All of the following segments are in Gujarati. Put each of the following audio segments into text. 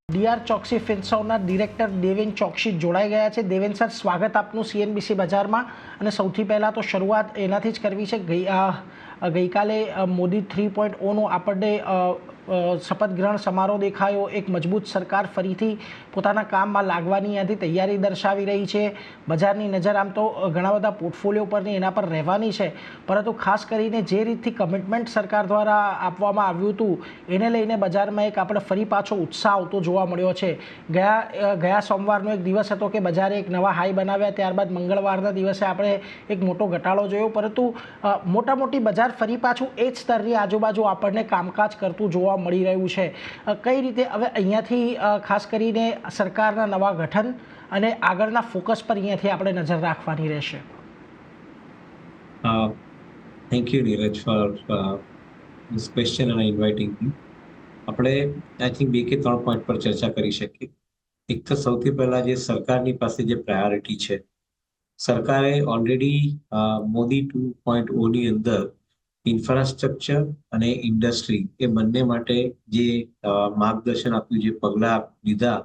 ડીઆર ચોકસી ફિન્સર્વના ડિરેક્ટર દેવેન ચોકસી જોડાઈ ગયા છે. દેવેન સર, સ્વાગત આપનું CNBC બજારમાં. અને સૌથી પહેલાં તો શરૂઆત એનાથી જ કરવી છે. ગઈકાલે મોદી 3.0નો આપણને શપથ ગ્રહણ સમારોહ દેખાયો. એક મજબૂત સરકાર ફરીથી પોતાના કામમાં લાગવાની ત્યાંથી તૈયારી દર્શાવી રહી છે. બજારની નજર આમ તો ઘણા બધા પોર્ટફોલિયો પરની એના પર રહેવાની છે, પરંતુ ખાસ કરીને જે રીતથી કમિટમેન્ટ સરકાર દ્વારા આપવામાં આવ્યું હતું એને લઈને બજારમાં એક આપણે ફરી પાછો ઉત્સાહ આવતો જોવા મળ્યો છે. ગયા સોમવારનો એક દિવસ હતો કે બજારે એક નવા હાઈ બનાવ્યા, ત્યારબાદ મંગળવારના દિવસે આપણે એક મોટો ઘટાડો જોયો, પરંતુ મોટી બજાર ફરી પાછું એ જ સ્તરની આજુબાજુ આપણને કામકાજ કરતું જોવા મળી રહ્યું છે. કઈ રીતે હવે અહીંયાથી ખાસ કરીને સરકારના નવા ગઠન અને આગળના ફોકસ પર અહીંયાથી આપણે નજર રાખવાની રહેશે? Thank you, Neeraj, for this question and inviting me. આપણે આઈ થિંક 2 કે 3 પોઈન્ટ પર ચર્ચા કરી શકીએ. એક તો સૌથી પહેલા જે સરકારની પાસે જે પ્રાયોરિટી છે, સરકારે ઓલરેડી મોદી 2.0 ની અંદર ઇન્ફ્રાસ્ટ્રક્ચર અને ઇન્ડસ્ટ્રી એ બંને માટે જે માર્ગદર્શન આપ્યું, જે પગલાં લીધા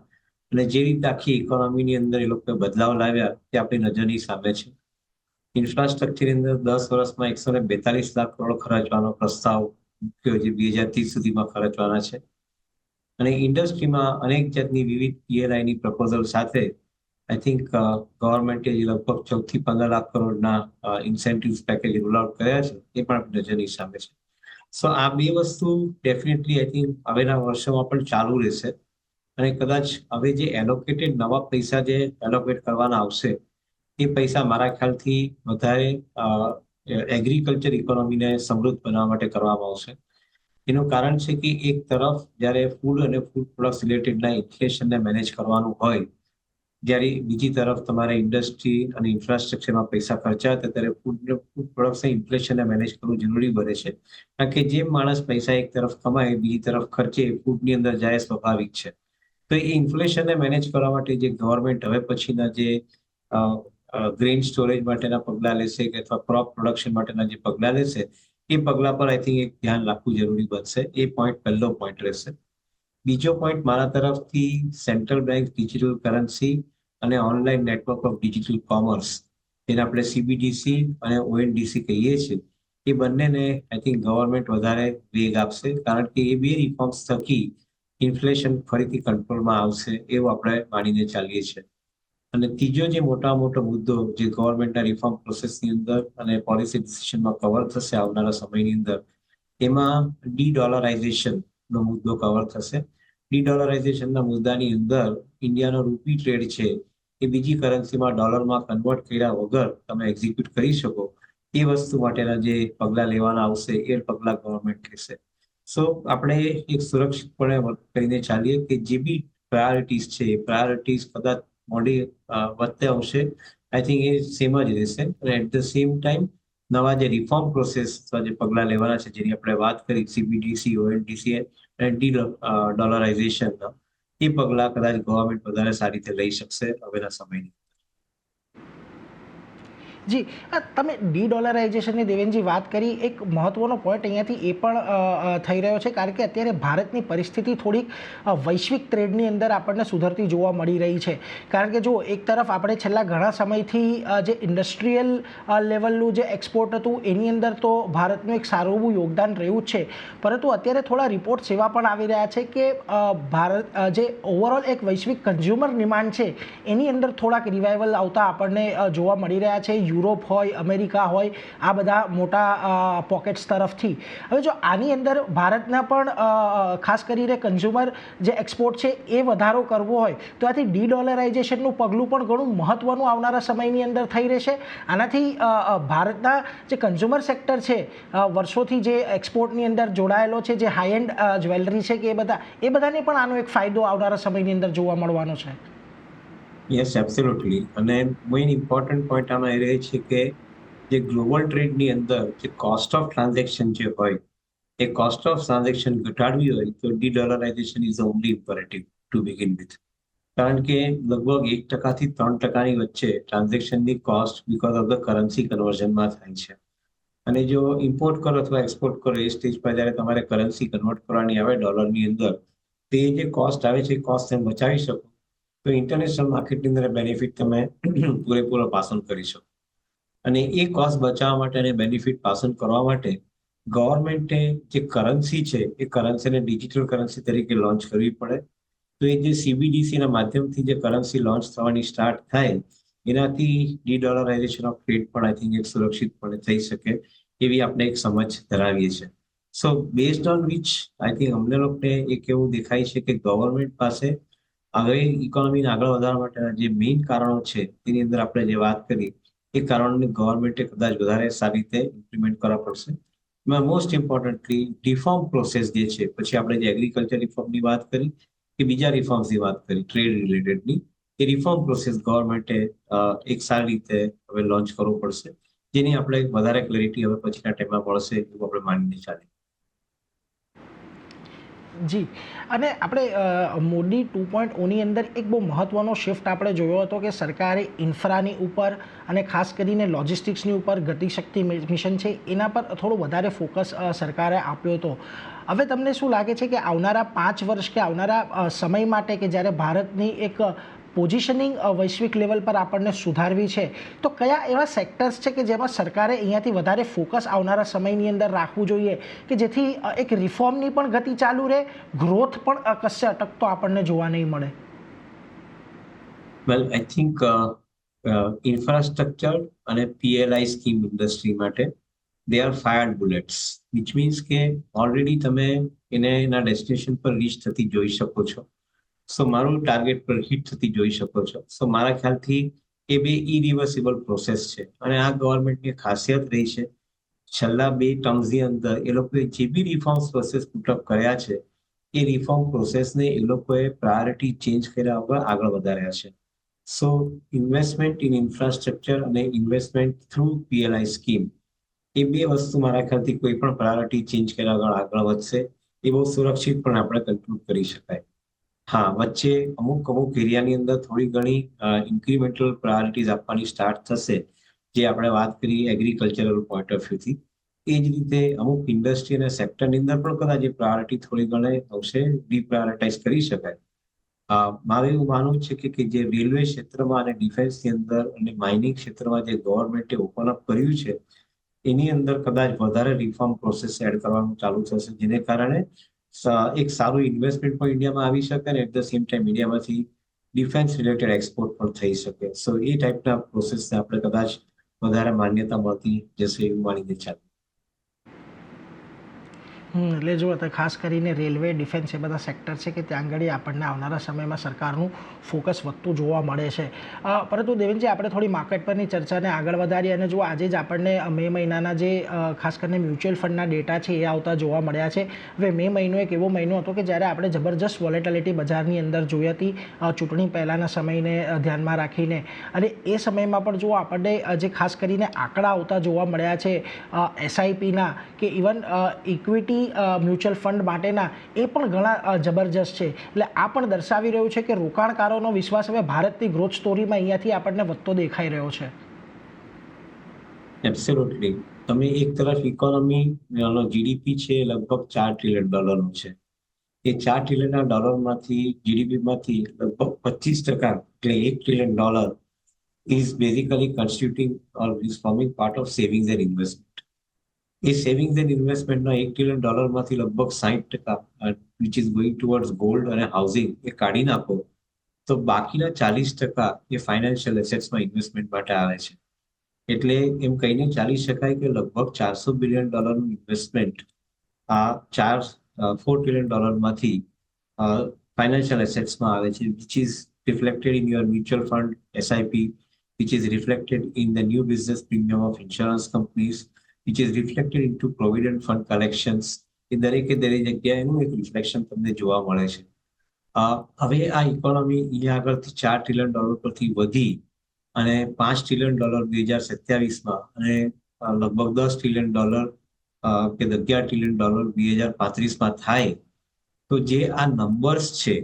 અને જે રીતે આખી ઇકોનોમીની અંદર એ લોકોએ બદલાવ લાવ્યા તે આપણી નજરની સામે છે. ઇન્ફ્રાસ્ટ્રક્ચરની અંદર 10 વર્ષમાં 142 લાખ કરોડ ખર્ચવાનો પ્રસ્તાવ મૂક્યો, જે 2030 સુધીમાં ખર્ચવાના છે. અને ઇન્ડસ્ટ્રીમાં અનેક જાતની વિવિધ PLIની પ્રપોઝલ સાથે આઈ થિંક ગવર્મેન્ટે લગભગ 14 થી 15 લાખ કરોડના ઇન્સેન્ટિવ પેકેજ રોલ આઉટ કર્યા છે, એ પણ આપણી નજરની સામે છે. સો આ બે વસ્તુ ડેફિનેટલી આઈ થિંક હવેના વર્ષોમાં પણ ચાલુ રહેશે. અને કદાચ હવે જે એલોકેટેડ નવા પૈસા જે એલોકેટ કરવાના આવશે, એ પૈસા મારા ખ્યાલથી વધારે એગ્રીકલ્ચર ઇકોનોમીને સમૃદ્ધ બનાવવા માટે કરવામાં આવશે. એનું કારણ છે કે એક તરફ જ્યારે ફૂડ અને ફૂડ પ્રોડક્ટ્સ રિલેટેડના ઇન્ફ્લેશનને મેનેજ કરવાનું હોય, જ્યારે બીજી તરફ તમારે ઇન્ડસ્ટ્રી અને ઇન્ફ્રાસ્ટ્રક્ચરમાં પૈસા ખર્ચાતા, ત્યારે ફૂડ પ્રોડક્ટ્સના ઇન્ફ્લેશનને મેનેજ કરવું જરૂરી બને છે. કારણ કે જે માણસ પૈસા એક તરફ કમાય, બીજી તરફ ખર્ચે, ફૂડની અંદર જાય, સ્વાભાવિક છે. તો એ ઇન્ફ્લેશનને મેનેજ કરવા માટે જે ગવર્મેન્ટ હવે પછીના જે ગ્રેઇન સ્ટોરેજ માટેના પગલાં લેશે કે અથવા ક્રોપ પ્રોડક્શન માટેના જે પગલાં લેશે, એ પગલાં પર આઈ થિંક એક ધ્યાન રાખવું જરૂરી બનશે. એ પોઈન્ટ પહેલો પોઈન્ટ રહેશે. બીજો પોઈન્ટ મારા તરફથી સેન્ટ્રલ બેંક ડિજિટલ કરન્સી અને online network of digital commerce, જેને આપણે CBDC અને ONDC કહીએ છીએ, એ બંનેને આઈ થિંક ગવર્મેન્ટ વધારે વેગ આપશે, કારણ કે એ બે રિફોર્મ્સ થકી ઇન્ફ્લેશન ફરીથી કંટ્રોલમાં આવશે એવું આપણે માનીને ચાલીએ છીએ. અને ત્રીજો જે મોટો મુદ્દો જે ગવર્મેન્ટના રિફોર્મ પ્રોસેસની અંદર અને પોલિસી ડિસિઝનમાં કવર થશે આવનારા સમયની અંદર, એમાં ડી-ડોલરાઇઝેશનનો મુદ્દો કવર થશે. ડી-ડોલરાઇઝેશનના મુદ્દાની અંદર ઇન્ડિયાનો રૂપી ટ્રેડ છે, એ બીજી કરન્સીમાં ડોલરમાં કન્વર્ટ કર્યા વગર તમે એક્ઝિક્યુટ કરી શકો, એ વસ્તુ માટેના જે પગલાં લેવાના આવશે, એ પગલાં ગવર્મેન્ટ લેશે. સો આપણે એક સુરક્ષિતપણે કરીને ચાલીએ કે જે બી પ્રાયોરિટીઝ છે, એ પ્રાયોરિટીઝ કદાચ મોડી વધતે આવશે, આઈ થિંક એ સેમ જ રહેશે. અને એટ ધ સેમ ટાઈમ નવા જે રિફોર્મ પ્રોસેસ જે પગલાં લેવાના છે, જેની આપણે વાત કરી, CBDC, ONDC અને ડી-ડોલરાઇઝેશનના, એ પગલાં કદાચ ગવર્મેન્ટ વધારે સારી રીતે લઈ શકશે હવેના સમયની. જી, તમે ડી-ડોલરાઇઝેશનની દેવેનજી વાત કરી. એક મહત્વનો પોઈન્ટ અહીંયાથી એ પણ થઈ રહ્યો છે, કારણ કે અત્યારે ભારતની પરિસ્થિતિ થોડીક વૈશ્વિક ટ્રેડની અંદર આપણને સુધરતી જોવા મળી રહી છે. કારણ કે જો એક તરફ આપણે છેલ્લા ઘણા સમયથી જે ઇન્ડસ્ટ્રીયલ લેવલનું જે એક્સપોર્ટ હતું, એની અંદર તો ભારતનું એક સારું એવું યોગદાન રહ્યું જ છે, પરંતુ અત્યારે થોડા રિપોર્ટ્સ એવા પણ આવી રહ્યા છે કે ભારત જે ઓવરઓલ એક વૈશ્વિક કન્ઝ્યુમર ડિમાન્ડ છે, એની અંદર થોડાક રિવાઇવલ આવતા આપણને જોવા મળી રહ્યા છે. યુરોપ હોય, અમેરિકા હોય, આ બધા મોટા પોકેટ્સ તરફથી. હવે જો આની અંદર ભારતના પણ ખાસ કરીને કન્ઝ્યુમર જે એક્સપોર્ટ છે એ વધારો કરવો હોય, તો આથી ડી-ડોલરાઇઝેશનનું પગલું પણ ઘણું મહત્વનું આવનારા સમયની અંદર થઈ રહેશે. આનાથી ભારતના જે કન્ઝ્યુમર સેક્ટર છે, વર્ષોથી જે એક્સપોર્ટની અંદર જોડાયેલો છે, જે હાઈ એન્ડ જ્વેલરી છે કે એ બધાને પણ આનો એક ફાયદો આવનારા સમયની અંદર જોવા મળવાનો છે. Yes, absolutely. અને મેઇન ઇમ્પોર્ટન્ટ પોઈન્ટ આમાં એ રહે છે કે જે ગ્લોબલ ટ્રેડની અંદર જે કોસ્ટ ઓફ ટ્રાન્ઝેક્શન જે હોય, એ કોસ્ટ ઓફ ટ્રાન્ઝેક્શન ઘટાડવી હોય તો de-dollarisation is only imperative to begin with. કારણ કે લગભગ 1% થી 3%ની વચ્ચે ટ્રાન્ઝેક્શનની cost because of the currency કન્વર્ઝનમાં થાય છે. અને જો ઇમ્પોર્ટ કરો અથવા એક્સપોર્ટ કરો, એ સ્ટેજ પર જ્યારે તમારે કરન્સી કન્વર્ટ કરવાની આવે ડોલરની અંદર, તો એ જે કોસ્ટ આવે છે એ કોસ્ટ તમે બચાવી શકો તો ઇન્ટરનેશનલ માર્કેટની અંદર બેનિફિટ તમે પૂરેપૂરો પાસ ઓન કરી શકો. અને એ કોસ્ટ બચાવવા માટે અને બેનિફિટ પાસ ઓન કરવા માટે ગવર્મેન્ટે જે કરન્સી છે એ કરન્સીને ડિજિટલ કરન્સી તરીકે લોન્ચ કરવી પડે. તો એ જે CBDC ના માધ્યમથી જે કરન્સી લોન્ચ થવાની સ્ટાર્ટ થાય એનાથી ડી-ડોલરાઇઝેશન ઓફ ટ્રેડ પણ આઈ થિંક એક સુરક્ષિતપણે થઈ શકે એવી આપણે એક સમજ ધરાવીએ છીએ. So based on which I think અમને લોકોને એક એવું દેખાય છે કે ગવર્મેન્ટ પાસે હવે ઇકોનોમીને આગળ વધારવા માટેના જે મેઇન કારણો છે તેની અંદર આપણે જે વાત કરી એ કારણોને ગવર્મેન્ટે કદાચ વધારે સારી રીતે ઇમ્પ્લિમેન્ટ કરવા પડશે. એમાં મોસ્ટ ઇમ્પોર્ટન્ટલી રિફોર્મ પ્રોસેસ જે છે, પછી આપણે જે એગ્રીકલ્ચર રિફોર્મની વાત કરી કે બીજા રિફોર્મ્સની વાત કરી ટ્રેડ રિલેટેડની, એ રિફોર્મ પ્રોસેસ ગવર્મેન્ટે એક સારી રીતે હવે લોન્ચ કરવું પડશે, જેની આપણે વધારે ક્લેરિટી હવે પછીના ટાઈમમાં મળશે એવું આપણે માનીને ચાલીએ. જી, અને આપણે મોદી 2.0ની અંદર એક બહુ મહત્ત્વનો શિફ્ટ આપણે જોયો હતો કે સરકારે ઇન્ફ્રાની ઉપર અને ખાસ કરીને લોજિસ્ટિક્સની ઉપર ગતિશક્તિ મિશન છે એના પર થોડું વધારે ફોકસ સરકારે આપ્યો હતો. હવે તમને શું લાગે છે કે આવનારા 5 વર્ષ કે આવનારા સમય માટે કે જ્યારે ભારતની એક પોઝિશનિંગ વૈશ્વિક લેવલ પર આપણને સુધારવી છે, તો કયા એવા સેક્ટર્સ છે કે જેમાં સરકારે અહીંયાથી વધારે ફોકસ આવનારા સમયની અંદર રાખવું જોઈએ કે જેથી એક રિફોર્મની પણ ગતિ ચાલુ રહે, ગ્રોથ પણ કશે અટકતો આપણને જોવા નહીં મળે? વેલ, આઈ થિંક ઇન્ફ્રાસ્ટ્રક્ચર અને PLI સ્કીમ ઇન્ડસ્ટ્રી માટે they are fired bullets, which means કે ઓલરેડી તમે એને એના ડેસ્ટિનેશન પર રીચ થતી જોઈ શકો છો. સો મારું ટાર્ગેટ પર હિટ થતી જોઈ શકો છો. સો મારા ખ્યાલથી એ બે ઇરિવર્સિબલ પ્રોસેસ છે અને આ ગવર્મેન્ટની ખાસિયત રહી છે છેલ્લા 2 ટર્મ્સની અંદર એ લોકોએ જે બી રિફોર્મ્સ પ્રોસેસ પુટઅપ કર્યા છે એ રિફોર્મ પ્રોસેસને એ લોકોએ પ્રાયોરિટી ચેન્જ કર્યા વગર આગળ વધાર્યા છે. સો ઇન્વેસ્ટમેન્ટ ઇન ઇન્ફ્રાસ્ટ્રક્ચર અને ઇન્વેસ્ટમેન્ટ થ્રુ PLI સ્કીમ, એ બે વસ્તુ મારા ખ્યાલથી કોઈ પણ પ્રાયોરિટી ચેન્જ કર્યા વગર આગળ વધશે એ બહુ સુરક્ષિત પણ આપણે કન્ક્લુડ કરી શકાય. હા, વચ્ચે અમુક એરિયાની અંદર થોડી ઘણી ઇન્ક્રીમેન્ટલ પ્રાયોરિટીઝ આપવાની સ્ટાર્ટ થશે, જે આપણે વાત કરી એગ્રીકલ્ચરલ પોઈન્ટ ઓફ વ્યૂથી. એ જ રીતે અમુક ઇન્ડસ્ટ્રી અને સેક્ટરની અંદર પણ કદાચ એ પ્રાયોરિટી થોડી ઘણી અંશે ડિપ્રાયોરિટાઇઝ કરી શકાય. મારું એવું માનવું છે કે જે રેલવે ક્ષેત્રમાં અને ડિફેન્સની અંદર અને માઇનિંગ ક્ષેત્રમાં જે ગવર્મેન્ટે ઓપન અપ કર્યું છે એની અંદર કદાચ વધારે રિફોર્મ પ્રોસેસ એડ કરવાનું ચાલુ થશે, જેને કારણે એક સારું ઇન્વેસ્ટમેન્ટ પણ ઇન્ડિયામાં આવી શકે અને એટ ધ સેમ ટાઈમ ઇન્ડિયામાંથી ડિફેન્સ રિલેટેડ એક્સપોર્ટ પણ થઈ શકે. સો એ ટાઈપના પ્રોસેસને આપણે કદાચ વધારે માન્યતા મળતી જશે એવું માનીને ચાલે. એટલે જુઓ તો ખાસ કરીને રેલવે, ડિફેન્સ એ બધા સેક્ટર છે કે ત્યાં આગળ આપણને આવનારા સમયમાં સરકારનું ફોકસ વધતું જોવા મળે છે. પરંતુ દેવેનજી, આપણે થોડી માર્કેટ પરની ચર્ચાને આગળ વધારીએ અને જો આજે જ આપણને મે મહિનાના જે ખાસ કરીને મ્યુચ્યુઅલ ફંડના ડેટા છે એ આવતા જોવા મળ્યા છે. હવે મે મહિનો એક એવો મહિનો હતો કે જ્યારે આપણે જબરજસ્ત વોલેટિલિટી બજારની અંદર જોઈ હતી ચૂંટણી પહેલાંના સમયને ધ્યાનમાં રાખીને, અને એ સમયમાં પણ જો આપણને જે ખાસ કરીને આંકડા આવતા જોવા મળ્યા છે SIPના કે ઇવન ઇક્વિટી મ્યુચ્યુઅલ ફંડ માટેના, એ પણ ઘણા જબરજસ્ત છે. એટલે આ પણ દર્શાવી રહ્યું છે કે રોકાણકારોનો વિશ્વાસ હવે ભારતની ગ્રોથ સ્ટોરીમાં અહીંયાથી આપણને વધતો દેખાઈ રહ્યો છે. એબ્સોલ્યુટલી. તમે એક તરફ ઇકોનોમી GDP છે લગભગ $4 ટ્રિલિયન છે. એ $4 ટ્રિલિયન GDPમાંથી લગભગ 25%, એટલે $1 trillion is basically constituting or is forming part of savings and investment. એ સેવિંગ્સ એન્ડ ઇન્વેસ્ટમેન્ટના $1 ટ્રિલિયન માંથી લગભગ 60% which is going towards gold અને હાઉસિંગ એ કાઢી નાખો તો બાકીના 40% એ ફાઇનાન્શિયલ એસેટ્સમાં ઇન્વેસ્ટમેન્ટ માટે આવે છે. એટલે એમ કહીને ચાલી શકાય કે લગભગ $400 બિલિયન ઇન્વેસ્ટમેન્ટ આ 4 ટ્રિલિયન માંથી ફાઇનાન્શિયલ એસેટ્સમાં આવે છે, which is reflected in your mutual fund SIP, which is reflected in the new business premium of insurance companies, which is reflected into provident fund collections. એ દરેકે દરેક જગ્યાએ એનું એક રિફ્લેક્શન તમને જોવા મળે છે. હવે આ ઇકોનોમી અહીંયા આગળથી $4 ટ્રિલિયન પરથી વધી અને $5 ટ્રિલિયન 2027માં અને લગભગ $10 ટ્રિલિયન કે $11 ટ્રિલિયન 2035માં થાય તો જે આ નંબર્સ છે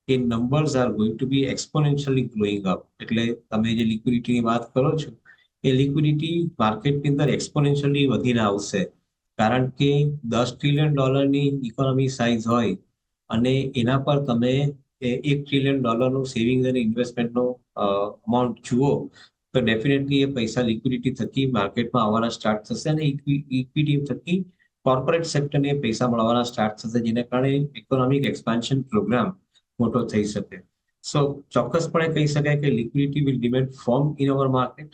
એ numbers are going to be exponentially growing up. એટલે તમે જે લિક્વિડિટીની વાત કરો છો એ લિક્વિડિટી માર્કેટની અંદર એક્સપોનેન્શિયલી વધીને આવશે, કારણ કે $10 ટ્રિલિયન ઇકોનોમી સાઇઝ હોય અને એના પર તમે $1 ટ્રિલિયન સેવિંગ અને ઇન્વેસ્ટમેન્ટનો અમાઉન્ટ જુઓ તો ડેફિનેટલી એ પૈસા લિક્વિડિટી થકી માર્કેટમાં આવવાના સ્ટાર્ટ થશે અને ઇક્વિટી થકી કોર્પોરેટ સેક્ટરને પૈસા મળવાના સ્ટાર્ટ થશે, જેને કારણે ઇકોનોમિક એક્સપાન્શન પ્રોગ્રામ મોટો થઈ શકે. સો ચોક્કસપણે કહી શકાય કે liquidity will remain firm in our market.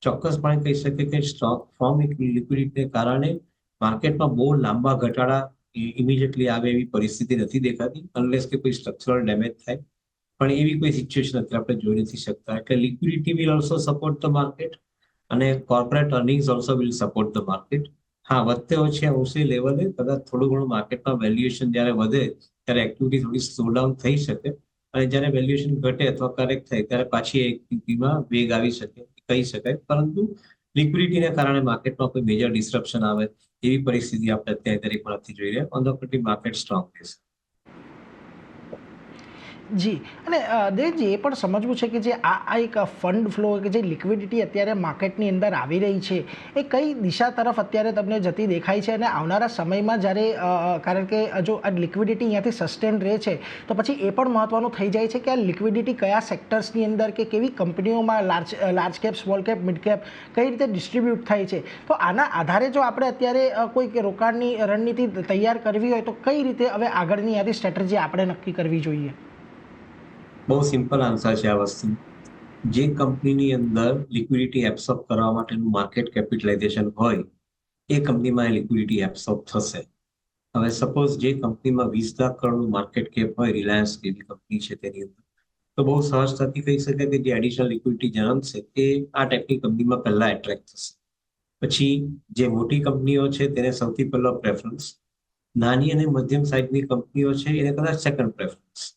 ચોક્કસપણે કહી શકાય કે ફર્મ લિક્વિડિટીને કારણે માર્કેટમાં બહુ લાંબા ઘટાડા ઇમિડિયેટલી આવે એવી પરિસ્થિતિ નથી દેખાતી, અનલેસ કે કોઈ સ્ટ્રક્ચરલ ડેમેજ થાય. પણ એવી કોઈ સિચ્યુએશન અત્યારે આપણે જોઈ નથી શકતા. એટલે liquidity will also support the market અને corporate earnings also will support the market. હા, વધતે ઓછે અંશે લેવલે કદાચ થોડું ઘણું માર્કેટમાં વેલ્યુએશન જ્યારે વધે ત્યારે એક્ટિવિટી થોડી સ્લો ડાઉન થઈ શકે, અને જ્યારે વેલ્યુએશન ઘટે અથવા કરેક્ટ થાય ત્યારે પાછી એક્ટિવિટીમાં વેગ આવી શકે કહી શકાય. પરંતુ લિક્વિડિટીને કારણે માર્કેટમાં કોઈ મેજર ડિસ્રપ્શન આવે એવી પરિસ્થિતિ આપણે અત્યારે પણ નથી જોઈ રહ્યા. On the country market strong રહેશે. જી, અને દેવજી, એ પણ સમજવું છે કે જે આ એક ફંડ ફ્લો કે જે લિક્વિડિટી અત્યારે માર્કેટની અંદર આવી રહી છે એ કઈ દિશા તરફ અત્યારે તમને જતી દેખાય છે, અને આવનારા સમયમાં જ્યારે કારણ કે જો આ લિક્વિડિટી અહીંયાથી સસ્ટેન રહે છે તો પછી એ પણ મહત્વનું થઈ જાય છે કે આ લિક્વિડિટી કયા સેક્ટર્સની અંદર કે કેવી કંપનીઓમાં large cap, small cap, mid cap કઈ રીતે ડિસ્ટ્રીબ્યુટ થાય છે. તો આના આધારે જો આપણે અત્યારે કોઈ રોકાણની રણનીતિ તૈયાર કરવી હોય તો કઈ રીતે હવે આગળની આથી સ્ટ્રેટેજી આપણે નક્કી કરવી જોઈએ? બહુ સિમ્પલ આન્સર છે આ વસ્તુ. જે કંપનીની અંદર લિક્વિડિટી એબ્સોર્બ કરવા માટેનું માર્કેટ કેપિટલાઇઝેશન હોય એ કંપનીમાં લિક્વિડિટી એબ્સોર્બ થશે. હવે સપોઝ જે કંપનીમાં 20 લાખ કરોડનું માર્કેટ કેપ હોય, રિલાયન્સ જેવી કંપની છે તેની અંદર, તો બહુ સહજતાથી કહી શકાય કે જે એડિશનલ લિક્વિડિટી જન્મશે એ આ ટાઈપની કંપનીમાં પહેલા એટ્રેક્ટ થશે. પછી જે મોટી કંપનીઓ છે તેને સૌથી પહેલો પ્રેફરન્સ, નાની અને મધ્યમ સાઇઝની કંપનીઓ છે એને કદાચ સેકન્ડ પ્રેફરન્સ.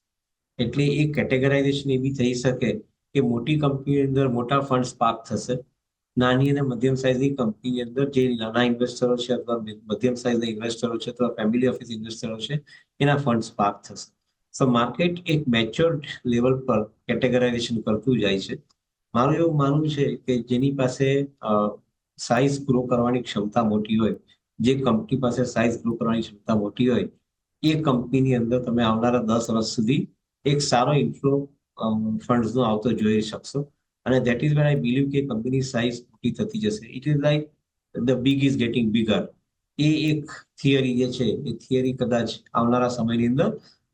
એટલે એ કેટેગરાઇઝેશન એવી થઈ શકે કે મોટી કંપનીની અંદર મોટા ફંડ્સ પાર્ક થશે, નાની અને મધ્યમ સાઇઝની કંપનીની અંદર જે નાના ઇન્વેસ્ટરો છે અથવા મધ્યમ સાઇઝના ઇન્વેસ્ટરો છે અથવા ફેમિલી ઓફિસ ઇન્વેસ્ટરો છે એના ફંડ્સ પાર્ક થશે. સો માર્કેટ એક મેચ્યોર્ડ લેવલ પર કેટેગરાઇઝેશન કરતું જાય છે. મારું એવું માનવું છે કે જેની પાસે સાઇઝ ગ્રો કરવાની ક્ષમતા મોટી હોય, જે કંપની પાસે સાઇઝ ગ્રો કરવાની ક્ષમતા મોટી હોય, એ કંપનીની અંદર તમે આવનારા 10 વર્ષ સુધી એક સારો ઇન્ફ્લો ફંડ્સનો આવતો જોઈ શકશો. અને that is where I believe કે કંપની સાઇઝ મોટી થતી જશે. It is like the big is getting bigger. એ એક થિયરી જે છે એ થિયરી કદાચ આવનારા સમયની અંદર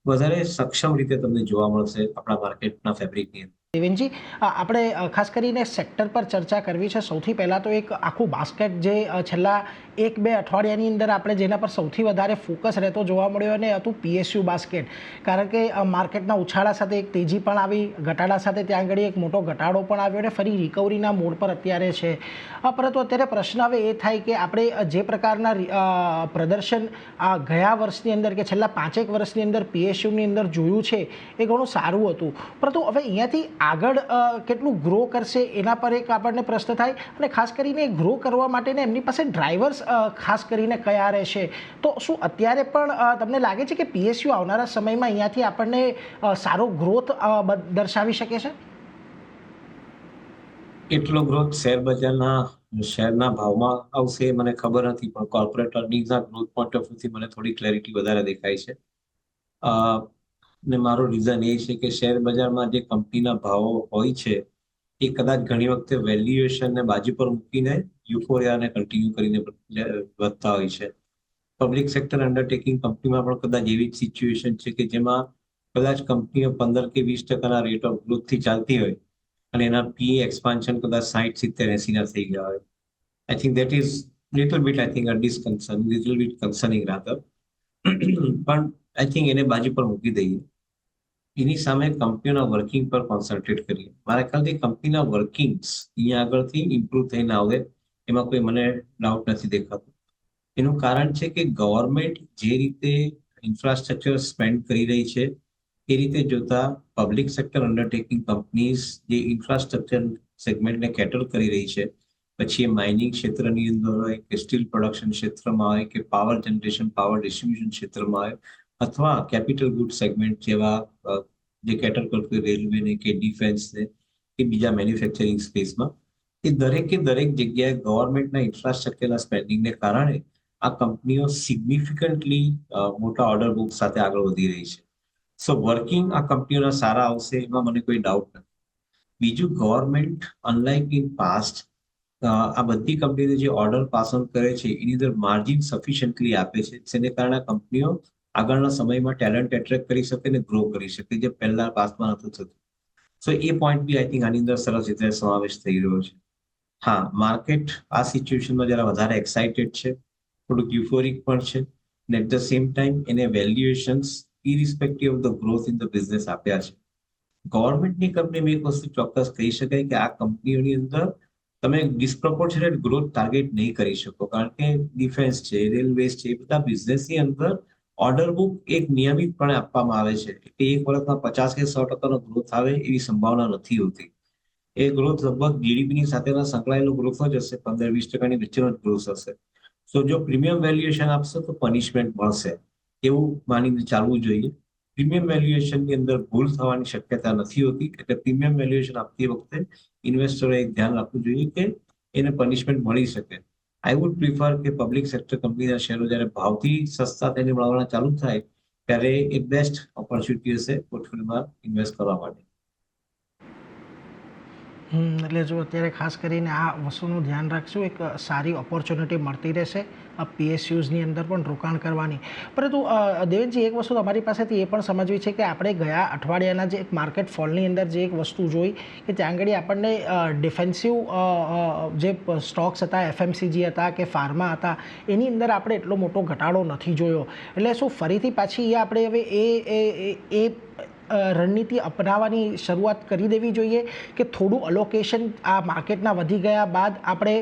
વધારે સક્ષમ રીતે તમને જોવા મળશે આપણા માર્કેટના ફેબ્રિકની અંદર. દેવેનજી, આપણે ખાસ કરીને સેક્ટર પર ચર્ચા કરવી છે. સૌથી પહેલાં તો એક આખું બાસ્કેટ જે છેલ્લા 1-2 અઠવાડિયાની અંદર આપણે જેના પર સૌથી વધારે ફોકસ રહેતો જોવા મળ્યો અને હતું PSU બાસ્કેટ. કારણ કે માર્કેટના ઉછાળા સાથે એક તેજી પણ આવી, ઘટાડા સાથે ત્યાં આગળ એક મોટો ઘટાડો પણ આવ્યો અને ફરી રિકવરીના મોડ પર અત્યારે છે. પરંતુ અત્યારે પ્રશ્ન હવે એ થાય કે આપણે જે પ્રકારના પ્રદર્શન ગયા વર્ષની અંદર કે છેલ્લા 5-1 વર્ષની અંદર PSUની અંદર જોયું છે એ ઘણું સારું હતું, પરંતુ હવે અહીંયાથી આગળ કેટલું ગ્રો કરશે એના પર એક આપણને પ્રશ્ન થાય. અને ખાસ કરીને ગ્રો કરવા માટેને એમની પાસે ડ્રાઈવર્સ ખાસ કરીને કયા રહેશે? તો શું અત્યારે પણ તમને લાગે છે કે PSU આવનારા સમયમાં અહીંયાથી આપણને સારો ગ્રોથ દર્શાવી શકે છે? એટલો ગ્રોથ શેરના ભાવમાં આવશે મને ખબર નથી, પણ કોર્પોરેટ અર્નિંગ્સના ગ્રોથ પોઈન્ટ ઓફ વ્યૂથી મને થોડી ક્લેરિટી વધારે દેખાય છે. ને મારું રીઝન એ છે કે શેર બજારમાં જે કંપનીના ભાવો હોય છે એ કદાચ ઘણી વખતે વેલ્યુએશનને બાજુ પર મૂકીને યુફોરિયાને કન્ટિન્યુ કરીને વધતા હોય છે. પબ્લિક સેક્ટર અંડરટેકિંગ કંપનીમાં પણ કદાચ એવી જ સિચ્યુએશન છે કે જેમાં કદાચ કંપનીઓ 15 કે 20% રેટ ઓફ ગ્રોથથી ચાલતી હોય અને એના PE એક્સપાન્શન કદાચ 60, 70, 80 ના થઈ ગયા હોય. I think that is little bit concerning rather. પણ આઈ થિંક એને બાજુ પર મૂકી દઈએ, એની સામે કંપનીઓના વર્કિંગ પર કોન્સન્ટ્રેટ કરીએ. મારા ખ્યાલથી કંપનીના વર્કિંગ્સ અહીંયા આગળથી ઇમ્પ્રુવ થઈને આવે એમાં કોઈ મને ડાઉટ નથી દેખાતો. એનું કારણ છે કે ગવર્મેન્ટ જે રીતે ઇન્ફ્રાસ્ટ્રક્ચર સ્પેન્ડ કરી રહી છે એ રીતે જોતા પબ્લિક સેક્ટર અંડરટેકિંગ કંપનીઝ જે ઇન્ફ્રાસ્ટ્રક્ચર સેગમેન્ટને કેટર કરી રહી છે, પછી એ માઇનિંગ ક્ષેત્રની અંદર હોય કે સ્ટીલ પ્રોડક્શન ક્ષેત્રમાં હોય કે પાવર જનરેશન, પાવર ડિસ્ટ્રીબ્યુશન ક્ષેત્રમાં હોય અથવા કેપિટલ ગુડ સેગમેન્ટ જેવા જે કેટર કરતું રેલવેને કે ડિફેન્સને કે બીજા મેન્યુફેક્ચરિંગ સ્પેસમાં, એ દરેક જગ્યાએ ગવર્મેન્ટના ઇન્ફ્રાસ્ટ્રક્ચરના સ્પેન્ડિંગને કારણે આ કંપનીઓ સિગ્નિફિકન્ટલી મોટા ઓર્ડર બુક સાથે આગળ વધી રહી છે. સો વર્કિંગ આ કંપનીઓના સારા આવશે એમાં મને કોઈ ડાઉટ નથી. બીજું, ગવર્મેન્ટ અનલાઇક ઇન પાસ્ટ આ બધી કંપનીઓ જે ઓર્ડર પાસ ઓન કરે છે એની અંદર માર્જિન સફિશિયન્ટલી આપે છે, જેને કારણે કંપનીઓ આગળના સમયમાં ટેલેન્ટ એટ્રેક્ટ કરી શકે અને ગ્રો કરી શકે, જે પહેલા પાસમાં નતું થતું. સો એ પોઈન્ટ બી આઈ થિંક આની અંદર સરસ રીતે સમાવેશ થઈ રહ્યો છે. હા, માર્કેટ આ સિચ્યુએશનમાં જરા વધારે એક્સાઇટેડ છે, થોડુંક યુફોરિક પણ છે, અને એટ ધ સેમ ટાઈમ એને valuations irrespective of the growth in the business આપ્યા છે. ગવર્મેન્ટની કંપનીમાં એક વસ્તુ ચોક્કસ કહી શકાય કે આ કંપનીઓની અંદર તમે ડિસ્પ્રોપોર્શનેટ ગ્રોથ ટાર્ગેટ નહીં કરી શકો, કારણ કે ડિફેન્સ છે, રેલવેઝ છે, એ બધા બિઝનેસની અંદર ઓર્ડર બુક એક નિયમિતપણે આપવામાં આવે છે કે એક વર્ષમાં 50 કે 100% ગ્રોથ આવે એવી સંભાવના નથી હોતી. એ ગ્રોથ લગભગ જીડીપીની સાથેના સંકળાયેલો ગ્રોથ જ હશે, 15-20% વચ્ચેનો જ ગ્રોથ હશે. સો જો પ્રીમિયમ વેલ્યુએશન આપશો તો પનિશમેન્ટ મળશે, એવું માનીને ચાલવું જોઈએ. પ્રીમિયમ વેલ્યુએશનની અંદર ભૂલ થવાની શક્યતા નથી હોતી, એટલે પ્રીમિયમ વેલ્યુએશન આપતી વખતે ઇન્વેસ્ટરોએ ધ્યાન રાખવું જોઈએ કે એને પનિશમેન્ટ મળી શકે. આઈ વુડ પ્રિફર કે પબ્લિક સેક્ટર કંપનીના શેરો જ્યારે ભાવથી સસ્તા થઈને મળવાના ચાલુ થાય ત્યારે એ બેસ્ટ ઓપોર્ચ્યુનિટી હશે પોર્ટફોલિયોમાં ઇન્વેસ્ટ કરવા માટે. એટલે જો અત્યારે ખાસ કરીને આ વસ્તુનું ધ્યાન રાખશું, એક સારી ઓપોર્ચ્યુનિટી મળતી રહેશે પીએસયુઝની અંદર પણ રોકાણ કરવાની. પરંતુ દેવેનજી, એક વસ્તુ તમારી પાસેથી એ પણ સમજવી છે કે આપણે ગયા અઠવાડિયાના જે એક માર્કેટ ફોલની અંદર જે એક વસ્તુ જોઈ કે ત્યાં આગળ આપણને ડિફેન્સિવ જે સ્ટોક્સ હતા, એફએમસીજી હતા કે ફાર્મા હતા, એની અંદર આપણે એટલો મોટો ઘટાડો નથી જોયો. એટલે શું ફરીથી પાછી આપણે હવે એ રણનીતિ અપનાવવાની શરૂઆત કરી દેવી જોઈએ કે થોડું અલોકેશન આ માર્કેટના વધી ગયા બાદ આપણે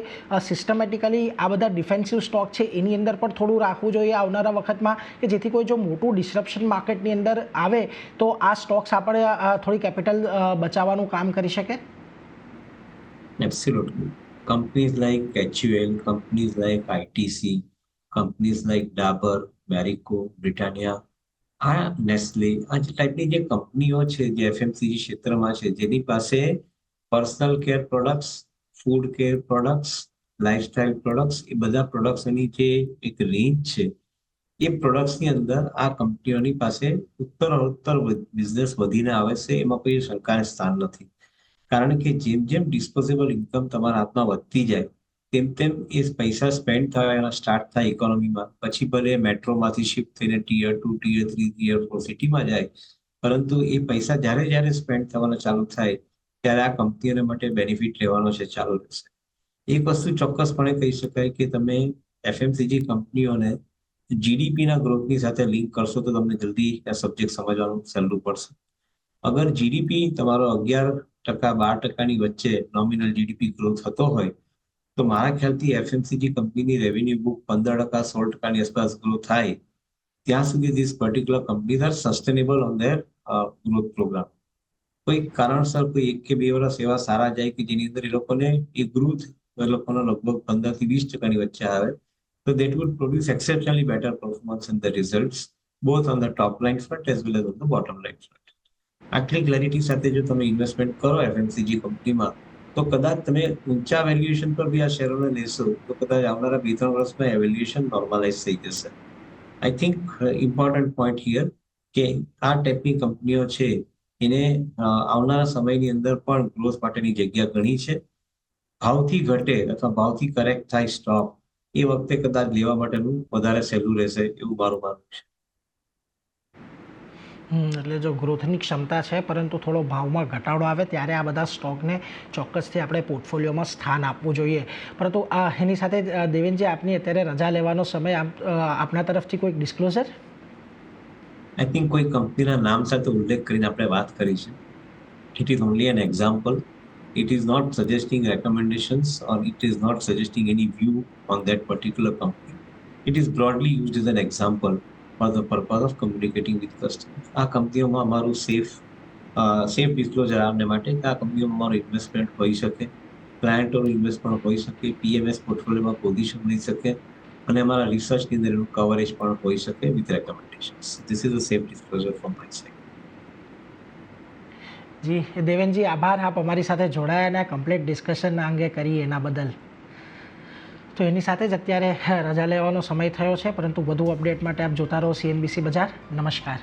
સિસ્ટમેટિકલી આ બધા ડિફેન્સિવ સ્ટોક છે એની અંદર પણ થોડું રાખવું જોઈએ આવનારા વખતમાં, કે જેથી કોઈ જો મોટું ડિસ્રપ્શન માર્કેટની અંદર આવે તો આ સ્ટોક્સ આપણે થોડી કેપિટલ બચાવવાનું કામ કરી શકે? Absolutely. Companies like HUL, companies like ITC, companies like Dabur, Marico, Britannia, આ નેસ્લે, આ જે ટાઈપની જે કંપનીઓ છે જે એફએમસીજી ક્ષેત્રમાં છે, જેની પાસે personal care products, food care products, lifestyle products, એ બધા પ્રોડક્ટ્સની જે એક રેન્જ છે, એ પ્રોડક્ટ્સની અંદર આ કંપનીઓની પાસે ઉત્તરોત્તર બિઝનેસ વધીને આવે છે, એમાં કોઈ શંકાને સ્થાન નથી. કારણ કે જેમ જેમ ડિસ્પોઝેબલ ઇન્કમ તમારા હાથમાં વધતી જાય તેમ તેમ એ પૈસા સ્પેન્ડ થવા એના સ્ટાર્ટ થાય ઇકોનોમીમાં, પછી ભલે મેટ્રોમાંથી શિફ્ટ થઈને ટિયર 2, ટિયર 3, ટિયર 4 સિટીમાં જાય, પરંતુ એ પૈસા જ્યારે સ્પેન્ડ થવાના ચાલુ થાય ત્યારે આ કંપનીઓને માટે બેનિફિટ લેવાનો છે ચાલુ રહેશે. એક વસ્તુ ચોક્કસપણે કહી શકાય કે તમે એફએમસીજી કંપનીઓને જીડીપીના ગ્રોથની સાથે લિંક કરશો તો તમને જલ્દી આ સબ્જેક્ટ સમજવાનું સહેલું પડશે. અગર જીડીપી તમારો 11%-12%ની વચ્ચે નોમિનલ જીડીપી ગ્રોથ થતો હોય તો મારા ખ્યાલથી એફએમસીજી કંપનીની રેવન્યુ બુક 15%, 16%ની આસપાસ ગ્રો થાય ત્યાં સુધી this particular companies are sustainable on their growth programme. કોઈ કારણસર કોઈ 1 કે 2 વર્ષ એવા સારા જાય કે જેની અંદર એ લોકોને એ ગ્રોથ એ લોકોનો લગભગ 15%-20%ની વચ્ચે આવે, તો that would produce exceptionally better performance in the results both on the top line front as well as on the bottom line front. આટલી ક્લેરિટી સાથે જો તમે ઇન્વેસ્ટમેન્ટ કરો એફએમસીજી કંપનીમાં તો કદાચ તમે ઊંચા વેલ્યુએશન પર બી આ શેરોને લેશો તો કદાચ આવનારા 2-3 વર્ષમાં એ વેલ્યુએશન નોર્મલાઇઝ થઈ જશે. I think important point here કે આ ટાઈપની કંપનીઓ છે એને આવનારા સમયની અંદર પણ ગ્રોથ માટેની જગ્યા ઘણી છે. ભાવથી ઘટે અથવા ભાવથી કરેક્ટ થાય સ્ટોક એ વખતે કદાચ લેવા માટેનું વધારે સહેલું રહેશે એવું મારું માનવું છે. એટલે જો ગ્રોથની ક્ષમતા છે પરંતુ થોડો ભાવમાં ઘટાડો આવે ત્યારે આ બધા સ્ટોકને ચોક્કસથી આપણે પોર્ટફોલિયોમાં સ્થાન આપવું જોઈએ. પરંતુ એની સાથે દેવેનજી, આપની અત્યારે રજા લેવાનો સમય આપના તરફથી કોઈ ડિસ્ક્લોઝર? આઈ થિંક કોઈ કંપનીના નામ સાથે ઉલ્લેખ કરીને આપણે વાત કરી છે. It is only an example. It is not suggesting recommendations or it is not suggesting any view on that particular company. It is broadly used as an example for the purpose of communicating with customers. આ કંપનીઓમાં અમારું સેફ ડિસ્ક્લોઝર આવને માટે કે આ કંપનીઓમાં અમારું ઇન્વેસ્ટમેન્ટ હોઈ શકે, ક્લાયન્ટોનું ઇન્વેસ્ટમેન્ટ હોઈ શકે, પીએમએસ પોર્ટફોલિયોમાં પોઝિશન મળી શકે અને અમારા રિસર્ચની અંદર એનું કવરેજ પણ હોઈ શકે with recommendations. This is a safe disclosure from my side. જી દેવેનજી, આભાર આપ અમારી સાથે જોડાયા અને કમ્પ્લીટ ડિસ્કશન અંગે કરી એના બદલ. તો એની સાથે જ અત્યારે રજા લેવાનો સમય થયો છે, પરંતુ વધુ અપડેટ માટે આપ જોતા રહો CNBC બજાર. નમસ્કાર.